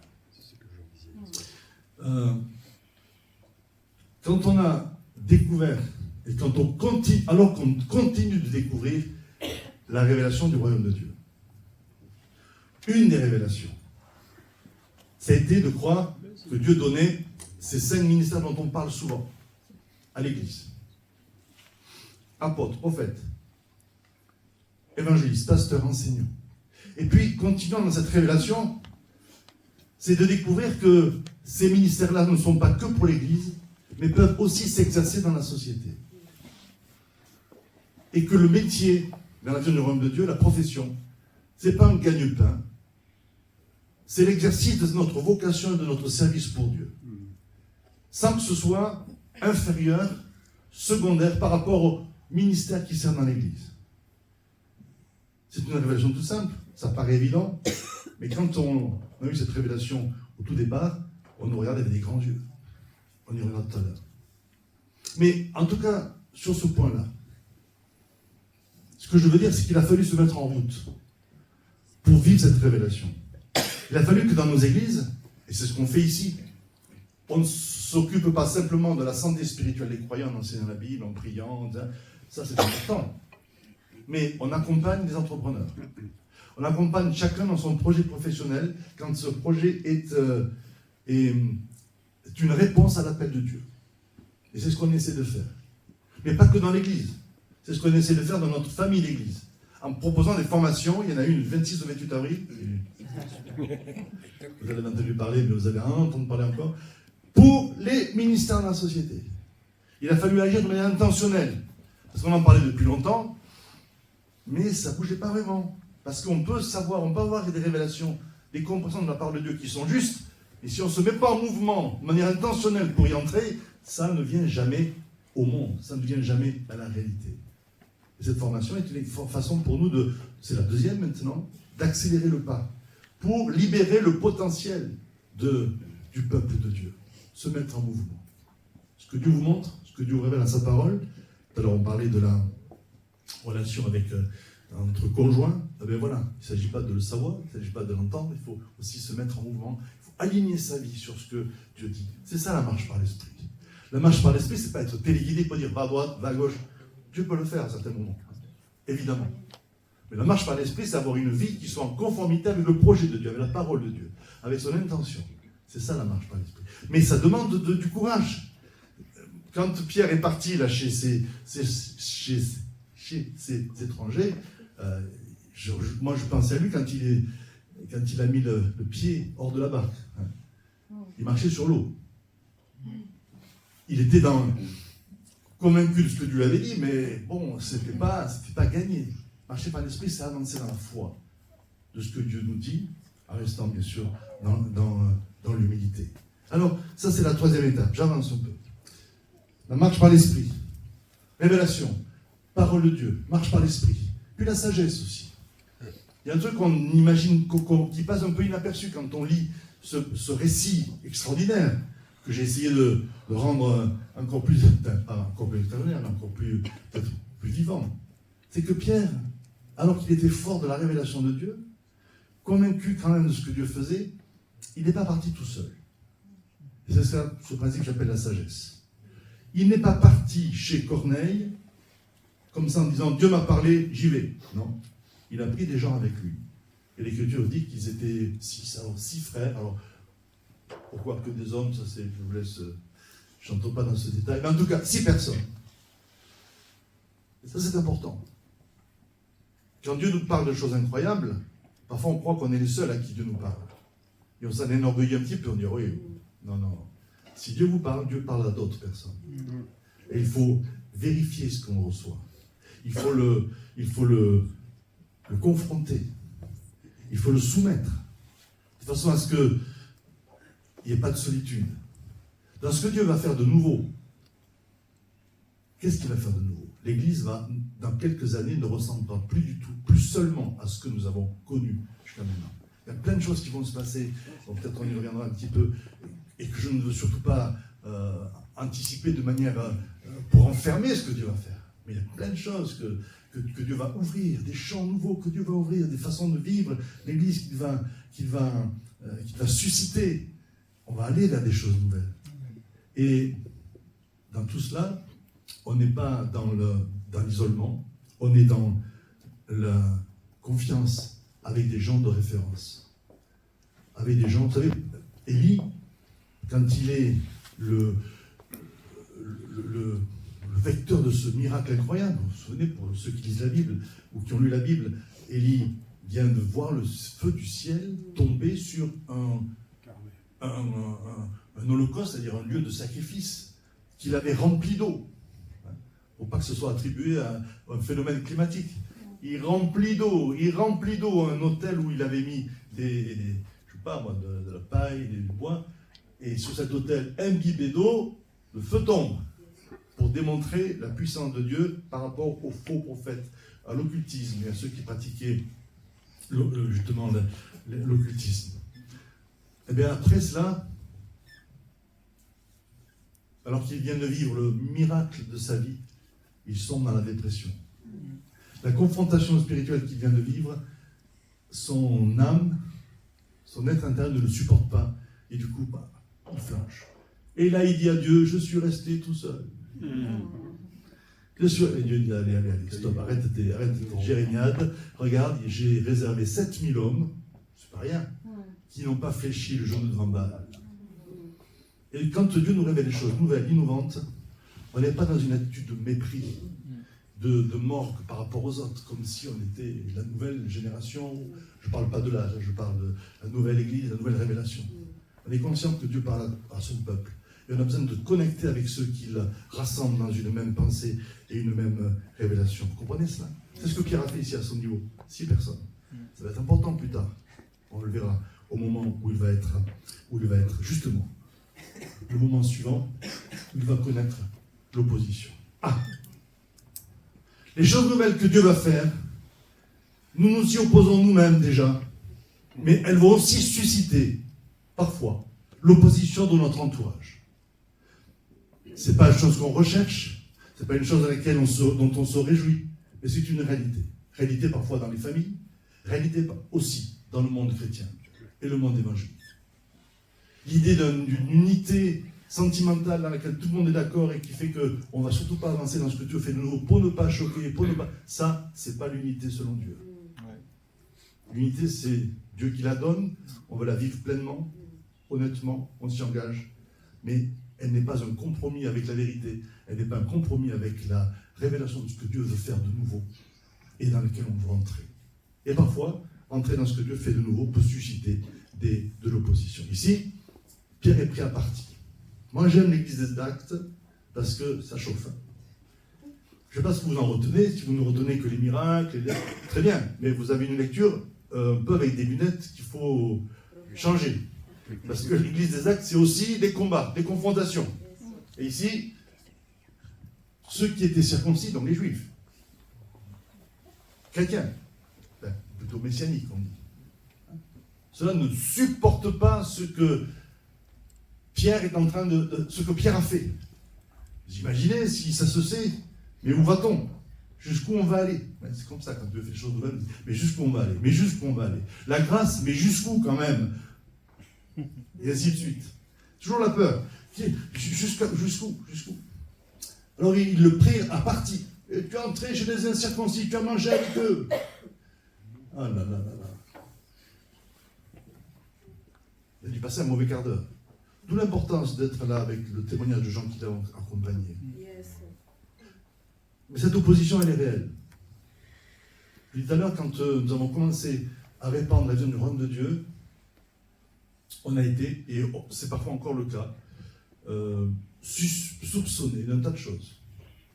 Quand on a découvert, et quand on continue, alors qu'on continue de découvrir la révélation du royaume de Dieu, une des révélations, ça a été de croire que Dieu donnait ces 5 ministères dont on parle souvent à l'Église. Apôtre, prophète, évangéliste, pasteur, enseignant. Et puis, continuant dans cette révélation, c'est de découvrir que ces ministères-là ne sont pas que pour l'Église, mais peuvent aussi s'exercer dans la société. Et que le métier dans la vie du royaume de Dieu, la profession, ce n'est pas un gagne-pain, c'est l'exercice de notre vocation et de notre service pour Dieu. Sans que ce soit inférieur, secondaire par rapport au ministère qui sert dans l'Église. C'est une révélation toute simple, ça paraît évident, mais quand on a eu cette révélation au tout départ, on nous regarde avec des grands yeux. On y regarde tout à l'heure. Mais en tout cas, sur ce point-là, ce que je veux dire, c'est qu'il a fallu se mettre en route pour vivre cette révélation. Il a fallu que dans nos églises, et c'est ce qu'on fait ici, on ne s'occupe pas simplement de la santé spirituelle des croyants en enseignant la Bible, en priant, ça c'est important. Mais on accompagne les entrepreneurs. On accompagne chacun dans son projet professionnel quand ce projet est une réponse à l'appel de Dieu. Et c'est ce qu'on essaie de faire. Mais pas que dans l'église. C'est ce qu'on essaie de faire dans notre famille d'église. En proposant des formations, il y en a une le 26 au 28 avril. Vous avez entendu parler, mais vous allez en entendre parler encore. Pour les ministères de la société. Il a fallu agir de manière intentionnelle. Parce qu'on en parlait depuis longtemps, mais ça ne bougeait pas vraiment. Parce qu'on peut savoir, on peut avoir des révélations, des compréhensions de la parole de Dieu qui sont justes, et si on ne se met pas en mouvement de manière intentionnelle pour y entrer, ça ne vient jamais au monde, ça ne vient jamais à la réalité. Et cette formation est une façon pour nous c'est la deuxième maintenant, d'accélérer le pas, pour libérer le potentiel du peuple de Dieu, se mettre en mouvement. Ce que Dieu vous montre, ce que Dieu vous révèle à sa parole, tout à l'heure on parlait de la relation avec notre conjoint, eh bien voilà, il ne s'agit pas de le savoir, il ne s'agit pas de l'entendre, il faut aussi se mettre en mouvement, il faut aligner sa vie sur ce que Dieu dit. C'est ça la marche par l'esprit. La marche par l'esprit, c'est pas être téléguidé pour dire va à droite, va à gauche. Dieu peut le faire à certains moments, évidemment. Mais la marche par l'esprit, c'est avoir une vie qui soit en conformité avec le projet de Dieu, avec la parole de Dieu, avec son intention. C'est ça la marche par l'esprit. Mais ça demande du courage. Quand Pierre est parti là chez ses étrangers, moi je pensais à lui quand il a mis le pied hors de la barque. Il marchait sur l'eau. Il était convaincu de ce que Dieu lui avait dit, mais bon, c'était pas gagné. Marcher par l'esprit, c'est avancer dans la foi de ce que Dieu nous dit, en restant bien sûr dans l'humilité. Alors, ça c'est la troisième étape, j'avance un peu. La marche par l'esprit, révélation, parole de Dieu, marche par l'esprit, puis la sagesse aussi. Il y a un truc qu'on imagine, qui passe un peu inaperçu quand on lit ce récit extraordinaire, que j'ai essayé de rendre encore plus, pas encore plus extraordinaire, mais encore plus vivant. C'est que Pierre, alors qu'il était fort de la révélation de Dieu, convaincu quand même de ce que Dieu faisait, il n'est pas parti tout seul. Et c'est ça, ce principe que j'appelle la sagesse. Il n'est pas parti chez Corneille, comme ça en disant « Dieu m'a parlé, j'y vais ». Non, il a pris des gens avec lui. Et l'Écriture dit qu'ils étaient six frères. Alors, pourquoi que des hommes, ça c'est, je vous laisse, je n'entre pas dans ce détail, mais en tout cas, 6 personnes. Et ça c'est important. Quand Dieu nous parle de choses incroyables, parfois on croit qu'on est les seuls à qui Dieu nous parle. Et on s'en énorgueillit un petit peu, on dit oui, non. Si Dieu vous parle, Dieu parle à d'autres personnes. Et il faut vérifier ce qu'on reçoit. Il faut le confronter. Il faut le soumettre. De façon à ce qu'il n'y ait pas de solitude. Dans ce que Dieu va faire de nouveau, qu'est-ce qu'il va faire de nouveau? L'Église va, dans quelques années, ne ressemblera plus du tout, plus seulement à ce que nous avons connu jusqu'à maintenant. Il y a plein de choses qui vont se passer, donc peut-être on y reviendra un petit peu, et que je ne veux surtout pas anticiper de manière pour enfermer ce que Dieu va faire. Mais il y a plein de choses que Dieu va ouvrir, des champs nouveaux que Dieu va ouvrir, des façons de vivre, l'Église qu'il va susciter. On va aller vers des choses nouvelles. Et dans tout cela, on n'est pas dans l'isolement, on est dans la confiance avec des gens de référence. Avec des gens, vous savez, Élie, quand il est le vecteur de ce miracle incroyable, vous vous souvenez, pour ceux qui lisent la Bible ou qui ont lu la Bible, Élie vient de voir le feu du ciel tomber sur un holocauste, c'est-à-dire un lieu de sacrifice qu'il avait rempli d'eau. Il ne faut pas que ce soit attribué à un phénomène climatique. Il remplit d'eau un autel où il avait mis je sais pas moi, de la paille, du bois, et sur cet autel imbibé d'eau, le feu tombe, pour démontrer la puissance de Dieu par rapport aux faux prophètes, à l'occultisme et à ceux qui pratiquaient justement l'occultisme. Et bien après cela, alors qu'il vient de vivre le miracle de sa vie, il sombre dans la dépression. La confrontation spirituelle qu'il vient de vivre, son âme, son être intérieur ne le supporte pas, et du coup, il flanche. Et là, il dit à Dieu, je suis resté tout seul. Et Dieu dit, allez, stop, arrête tes jérémiades, regarde, j'ai réservé 7000 hommes, c'est pas rien, qui n'ont pas fléchi le jour devant Baal. Et quand Dieu nous révèle des choses nouvelles, innovantes, on n'est pas dans une attitude de mépris, de morgue par rapport aux autres, comme si on était la nouvelle génération. Je ne parle pas de l'âge, je parle de la nouvelle Église, la nouvelle révélation. On est conscient que Dieu parle à son peuple. Et on a besoin de connecter avec ceux qui le rassemblent dans une même pensée et une même révélation. Vous comprenez cela? C'est ce que Pierre a fait ici à son niveau. 6 personnes. Ça va être important plus tard. On le verra au moment où il va être justement le moment suivant où il va connaître l'opposition. Les choses nouvelles que Dieu va faire, nous nous y opposons nous-mêmes déjà, mais elles vont aussi susciter, parfois, l'opposition de notre entourage. Ce n'est pas une chose qu'on recherche, ce n'est pas une chose dont on se réjouit, mais c'est une réalité. Réalité parfois dans les familles, réalité aussi dans le monde chrétien et le monde évangélique. L'idée d'une unité sentimentale dans laquelle tout le monde est d'accord et qui fait qu'on ne va surtout pas avancer dans ce que Dieu fait de nouveau pour ne pas choquer, ça, c'est pas l'unité selon Dieu. L'unité, c'est Dieu qui la donne, on veut la vivre pleinement, honnêtement, on s'y engage, mais elle n'est pas un compromis avec la vérité, elle n'est pas un compromis avec la révélation de ce que Dieu veut faire de nouveau et dans lequel on veut entrer. Et parfois, entrer dans ce que Dieu fait de nouveau peut susciter de l'opposition. Ici, Pierre est pris à partie. Moi, j'aime l'église des Actes parce que ça chauffe. Je ne sais pas ce que vous en retenez, si vous ne retenez que les miracles, très bien, mais vous avez une lecture un peu avec des lunettes qu'il faut changer. Parce que l'Église des Actes, c'est aussi des combats, des confrontations. Et ici, ceux qui étaient circoncis, donc les Juifs, chrétiens, plutôt messianiques, on dit, cela ne supporte pas ce que Pierre est en train ce que Pierre a fait. Vous imaginez si ça se sait, mais où va-t-on? Jusqu'où on va aller? C'est comme ça quand Dieu fait les choses nouvelles. Mais jusqu'où on va aller? Mais jusqu'où on va aller? La grâce, mais jusqu'où quand même? Et ainsi de suite. Toujours la peur. Jusqu'où? Alors ils le prirent à partie. Et tu es entré chez les incirconcis, tu as mangé avec eux. Ah là là là là. Il a dû passer un mauvais quart d'heure. D'où l'importance d'être là avec le témoignage de gens qui l'ont accompagné. Mais cette opposition, elle est réelle. Puis tout à l'heure, quand nous avons commencé à répandre la vision du royaume de Dieu, on a été, et c'est parfois encore le cas, soupçonné d'un tas de choses,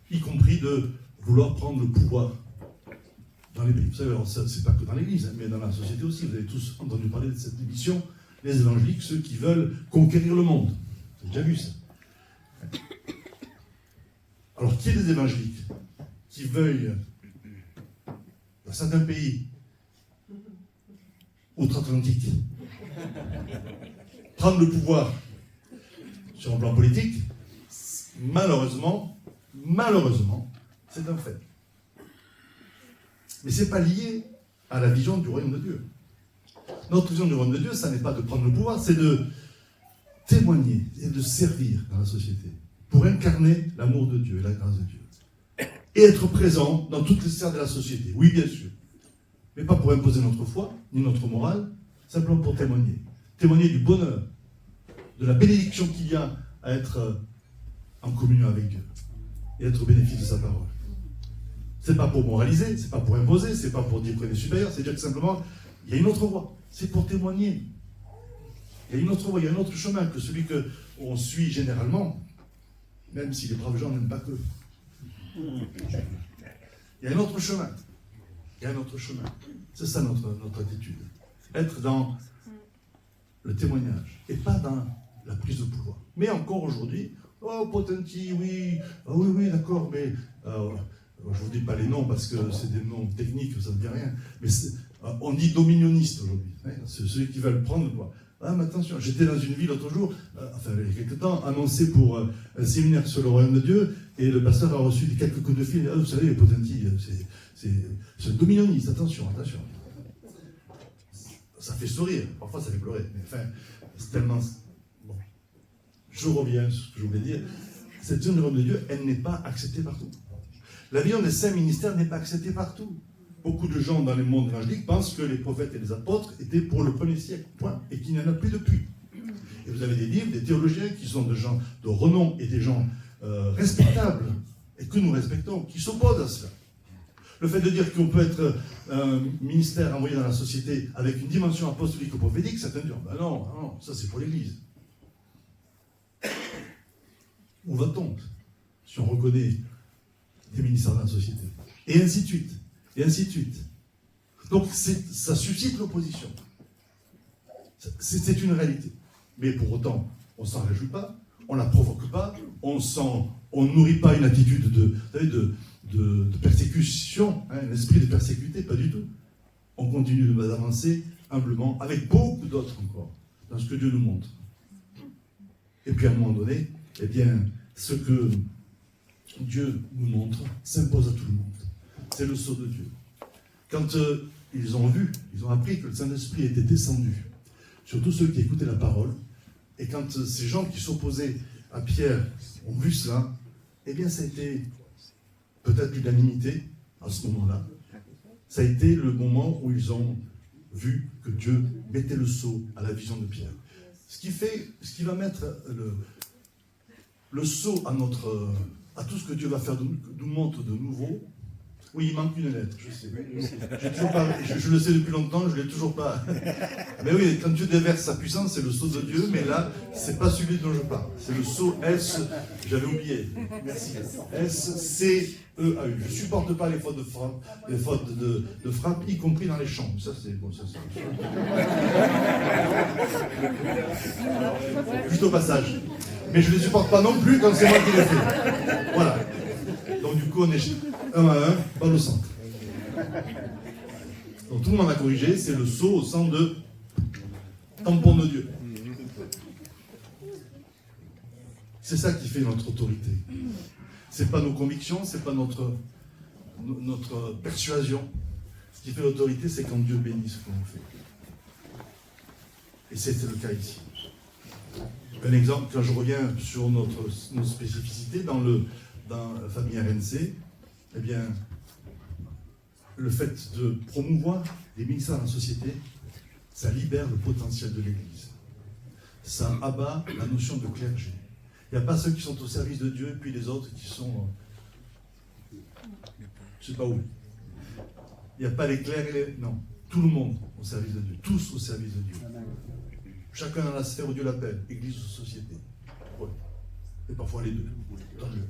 y compris de vouloir prendre le pouvoir dans les pays. Vous savez, alors c'est pas que dans l'Église, mais dans la société aussi. Vous avez tous entendu parler de cette émission, les évangéliques, ceux qui veulent conquérir le monde. Vous avez déjà vu ça. Alors, qui est des évangéliques qui veuillent, dans certains pays outre-Atlantique, prendre le pouvoir sur un plan politique? Malheureusement, c'est un fait. Mais ce n'est pas lié à la vision du royaume de Dieu. Notre vision du royaume de Dieu, ça n'est pas de prendre le pouvoir, c'est de témoigner et de servir dans la société pour incarner l'amour de Dieu et la grâce de Dieu. Et être présent dans toutes les sphères de la société. Oui, bien sûr. Mais pas pour imposer notre foi, ni notre morale, simplement pour témoigner. Témoigner du bonheur, de la bénédiction qu'il y a à être en communion avec Dieu et être au bénéfice de sa parole. C'est pas pour moraliser, c'est pas pour imposer, c'est pas pour dire qu'on est supérieur, c'est dire que simplement, il y a une autre voie. C'est pour témoigner. Il y a une autre voie, il y a un autre chemin que celui qu'on suit généralement, même si les braves gens n'aiment pas que. Il y a un autre chemin. Il y a un autre chemin. C'est ça notre attitude. Être dans le témoignage et pas dans la prise de pouvoir. Mais encore aujourd'hui, oh, potenti, oui, oui, d'accord, mais je ne vous dis pas les noms parce que c'est des noms techniques, ça ne dit rien, mais on dit dominioniste aujourd'hui. Hein, c'est ceux qui veulent prendre quoi. Ah, mais attention, j'étais dans une ville l'autre jour, il y a quelques temps, annoncé pour un séminaire sur le royaume de Dieu, et le pasteur a reçu quelques coups de fil. Ah, vous savez, les potenti, c'est un dominioniste, attention. Ça fait sourire, parfois ça fait pleurer, mais enfin, c'est tellement... Bon. Je reviens sur ce que je voulais dire. Cette vision du royaume de Dieu, elle n'est pas acceptée partout. La vision des saints ministères n'est pas acceptée partout. Beaucoup de gens dans le monde évangélique pensent que les prophètes et les apôtres étaient pour le premier siècle, point, et qu'il n'y en a plus depuis. Et vous avez des livres, des théologiens qui sont des gens de renom et des gens respectables, et que nous respectons, qui s'opposent à cela. Le fait de dire qu'on peut être un ministère envoyé dans la société avec une dimension apostolique ou prophétique, certains disent ben non, ça c'est pour l'Église. Où va-t-on si on reconnaît des ministères dans la société? Et ainsi de suite. Et ainsi de suite. Donc ça suscite l'opposition. C'est une réalité. Mais pour autant, on ne s'en réjouit pas, on ne la provoque pas, on ne nourrit pas une attitude de persécution, hein, un esprit de persécuter, pas du tout. On continue d'avancer humblement, avec beaucoup d'autres encore, dans ce que Dieu nous montre. Et puis à un moment donné, eh bien, ce que Dieu nous montre s'impose à tout le monde. C'est le sceau de Dieu. Quand ils ont appris que le Saint-Esprit était descendu sur tous ceux qui écoutaient la parole, et quand ces gens qui s'opposaient à Pierre ont vu cela, eh bien ça a été peut-être l'unanimité à ce moment-là. Ça a été le moment où ils ont vu que Dieu mettait le sceau à la vision de Pierre. Ce qui va mettre le sceau à tout ce que Dieu va faire nous montre de nouveau, Oui, il manque une lettre, je sais. J'ai toujours pas, je le sais depuis longtemps, je ne l'ai toujours pas. Mais oui, quand Dieu déverse sa puissance, c'est le sceau de Dieu, mais là, c'est pas celui dont je parle. C'est le sceau S, j'avais oublié. Merci. S-C-E-A-U. Je ne supporte pas les fautes de frappe, y compris dans les chants. Ça, c'est bon, ça. Juste au passage. Mais je ne les supporte pas non plus quand c'est moi qui les fais. Voilà. Donc du coup, on est 1 à 1, balle au centre. Donc tout le monde a corrigé, c'est le sceau au centre de tampon de Dieu. C'est ça qui fait notre autorité. C'est pas nos convictions, c'est pas notre persuasion. Ce qui fait l'autorité, c'est quand Dieu bénit ce qu'on fait. Et c'était le cas ici. Un exemple, quand je reviens sur nos spécificités dans la famille RNC, eh bien, le fait de promouvoir les ministères dans la société, ça libère le potentiel de l'Église. Ça abat la notion de clergé. Il n'y a pas ceux qui sont au service de Dieu et puis les autres qui sont... je ne sais pas où. Il n'y a pas les clercs et les... Non, tout le monde au service de Dieu. Tous au service de Dieu. Chacun dans la sphère où Dieu l'appelle, Église ou société. Ouais. Et parfois les deux. Tant mieux.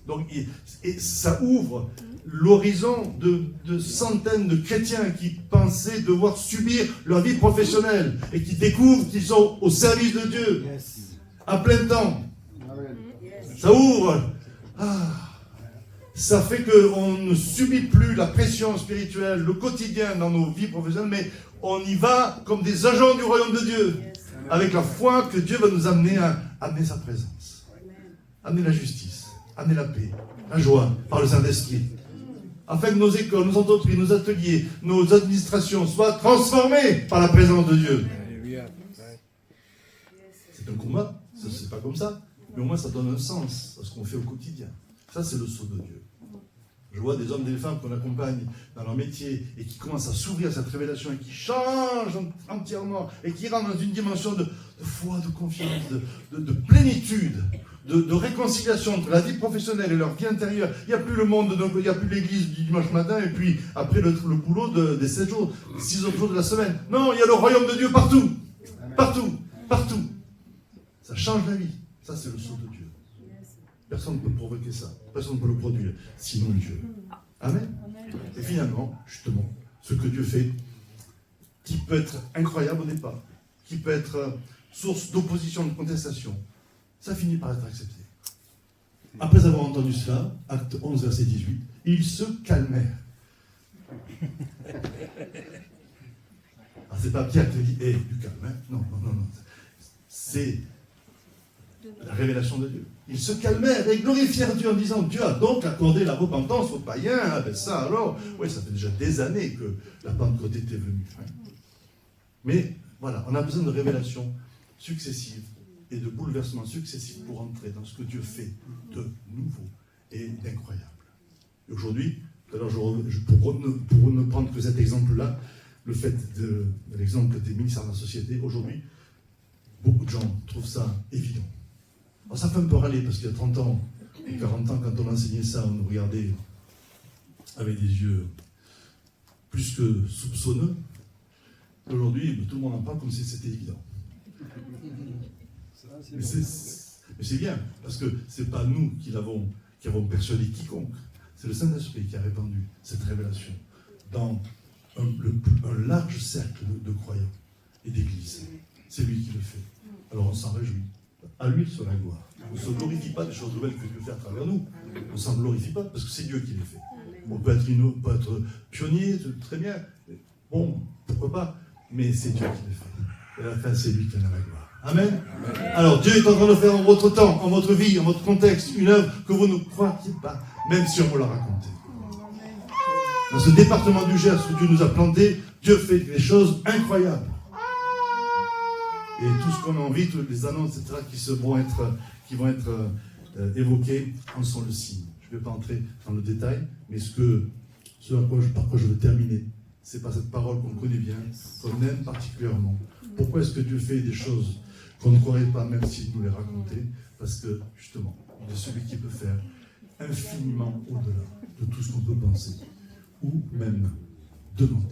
Donc, et ça ouvre l'horizon de centaines de chrétiens qui pensaient devoir subir leur vie professionnelle et qui découvrent qu'ils sont au service de Dieu, à plein temps. Ça ouvre. Ça fait qu'on ne subit plus la pression spirituelle, le quotidien dans nos vies professionnelles, mais on y va comme des agents du royaume de Dieu, avec la foi que Dieu va nous amener à amener sa présence, amener la justice, amener la paix, la joie par le Saint-Esprit, afin que nos écoles, nos entreprises, nos ateliers, nos administrations soient transformées par la présence de Dieu. C'est un combat, c'est pas comme ça, mais au moins ça donne un sens à ce qu'on fait au quotidien. Ça, c'est le sceau de Dieu. Je vois des hommes et des femmes qu'on accompagne dans leur métier et qui commencent à s'ouvrir à cette révélation et qui changent entièrement et qui rentrent dans une dimension de foi, de confiance, de plénitude, de réconciliation entre la vie professionnelle et leur vie intérieure. Il n'y a plus le monde, donc il n'y a plus l'église du dimanche matin et puis après le boulot des 7 jours, 6 autres jours de la semaine. Non, il y a le royaume de Dieu partout. Partout. Partout. Ça change la vie. Ça, c'est le sceau de Dieu. Personne ne peut provoquer ça. Personne ne peut le produire, sinon Dieu. Amen. Et finalement, justement, ce que Dieu fait, qui peut être incroyable au départ, qui peut être source d'opposition, de contestation, ça finit par être accepté. Après avoir entendu cela, acte 11, verset 18, ils se calmèrent. Alors, c'est pas Pierre qui dit, du calme, hein? Non. C'est la révélation de Dieu. Ils se calmèrent et glorifièrent Dieu en disant, Dieu a donc accordé la repentance aux païens. Ah ben ça alors, oui, ça fait déjà des années que la Pentecôte était venue. Hein. Mais voilà, on a besoin de révélations successives et de bouleversements successifs pour entrer dans ce que Dieu fait de nouveau et d'incroyable. Et aujourd'hui, alors pour ne prendre que cet exemple-là, le fait de l'exemple des ministères de la société, aujourd'hui, beaucoup de gens trouvent ça évident. Alors ça fait un peu râler, parce qu'il y a 30 ans et 40 ans, quand on enseignait ça, on nous regardait avec des yeux plus que soupçonneux. Aujourd'hui, tout le monde en parle comme si c'était évident. Mais c'est bien, parce que ce n'est pas nous qui avons persuadé quiconque. C'est le Saint-Esprit qui a répandu cette révélation dans un large cercle de croyants et d'églises. C'est lui qui le fait. Alors on s'en réjouit. À lui soit la gloire. On ne se glorifie pas des choses nouvelles que Dieu fait à travers nous. On ne s'en glorifie pas parce que c'est Dieu qui les fait. On peut être pionnier, très bien. Bon, pourquoi pas, mais c'est Dieu qui les fait. Et à la fin, c'est lui qui en a la gloire. Amen. Alors, Dieu est en train de faire en votre temps, en votre vie, en votre contexte, une œuvre que vous ne croyez pas, même si on vous l'a raconté. Dans ce département du Gers où Dieu nous a plantés, Dieu fait des choses incroyables. Et tout ce qu'on a envie, toutes les annonces, etc., qui vont être évoquées, en sont le signe. Je ne vais pas entrer dans le détail, mais par quoi je veux terminer, c'est par cette parole qu'on connaît bien, qu'on aime particulièrement. Pourquoi est-ce que Dieu fait des choses qu'on ne croirait pas, même s'il nous les racontait? Parce que, justement, il est celui qui peut faire infiniment au-delà de tout ce qu'on peut penser ou même demander.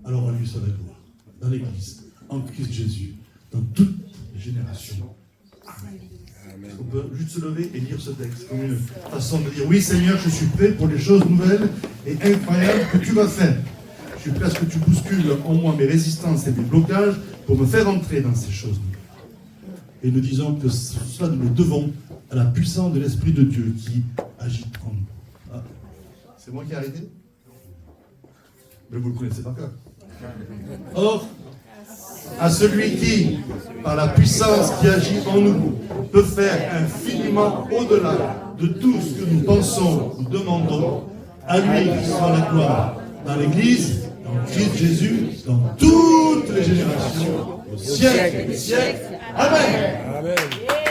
Alors à lui soit la gloire, dans l'Église, en Christ Jésus, dans toutes les générations. Amen. On peut juste se lever et lire ce texte comme une façon de dire oui Seigneur, je suis prêt pour les choses nouvelles et incroyables que tu vas faire. Je suis prêt à ce que tu bouscules en moi mes résistances et mes blocages pour me faire entrer dans ces choses nouvelles. Et nous disons que cela nous le devons à la puissance de l'Esprit de Dieu qui agit en nous. Ah, c'est moi qui ai arrêté? Mais vous le connaissez par cœur. Or, à celui qui, par la puissance qui agit en nous, peut faire infiniment au-delà de tout ce que nous pensons ou demandons, à lui soit la gloire dans l'Église, dans Christ Jésus, dans toutes les générations, au siècle des siècles. Amen. Amen.